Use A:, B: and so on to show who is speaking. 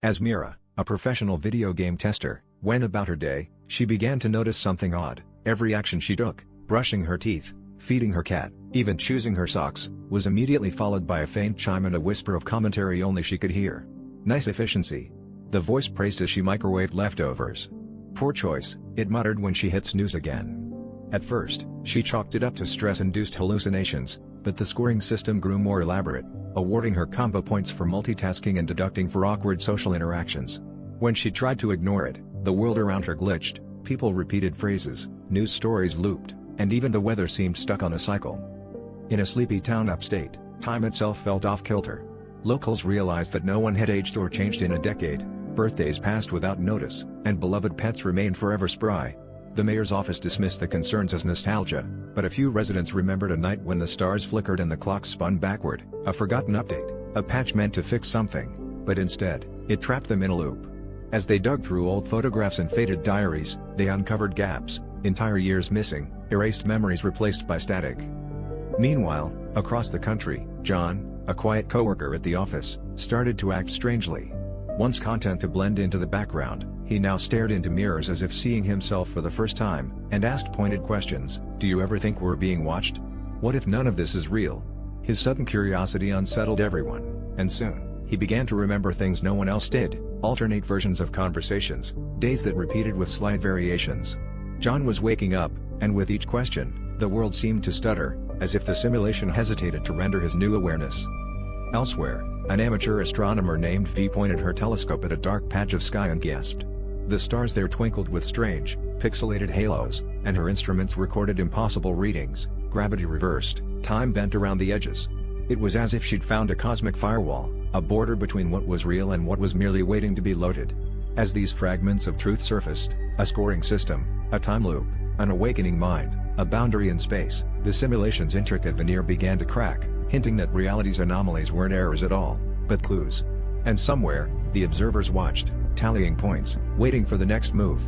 A: As Mira, a professional video game tester, went about her day, she began to notice something odd. Every action she took, brushing her teeth, feeding her cat, even choosing her socks, was immediately followed by a faint chime and a whisper of commentary only she could hear. "Nice efficiency." The voice praised as she microwaved leftovers. "Poor choice," it muttered when she hit snooze again. At first, she chalked it up to stress-induced hallucinations, but the scoring system grew more elaborate, awarding her combo points for multitasking and deducting for awkward social interactions. When she tried to ignore it, the world around her glitched, people repeated phrases, news stories looped, and even the weather seemed stuck on a cycle. In a sleepy town upstate, time itself felt off-kilter. Locals realized that no one had aged or changed in a decade, birthdays passed without notice, and beloved pets remained forever spry. The mayor's office dismissed the concerns as nostalgia, but a few residents remembered a night when the stars flickered and the clock spun backward, a forgotten update, a patch meant to fix something, but instead, it trapped them in a loop. As they dug through old photographs and faded diaries, they uncovered gaps, entire years missing, erased memories replaced by static. Meanwhile, across the country, John, a quiet coworker at the office, started to act strangely. Once content to blend into the background, he now stared into mirrors as if seeing himself for the first time, and asked pointed questions. "Do you ever think we're being watched? What if none of this is real?" His sudden curiosity unsettled everyone, and soon, he began to remember things no one else did, alternate versions of conversations, days that repeated with slight variations. John was waking up, and with each question, the world seemed to stutter, as if the simulation hesitated to render his new awareness. Elsewhere, an amateur astronomer named V pointed her telescope at a dark patch of sky and gasped. The stars there twinkled with strange, pixelated halos, and her instruments recorded impossible readings, gravity reversed, time bent around the edges. It was as if she'd found a cosmic firewall, a border between what was real and what was merely waiting to be loaded. As these fragments of truth surfaced, a scoring system, a time loop, an awakening mind, a boundary in space, the simulation's intricate veneer began to crack, hinting that reality's anomalies weren't errors at all, but clues. And somewhere, the observers watched, tallying points, waiting for the next move.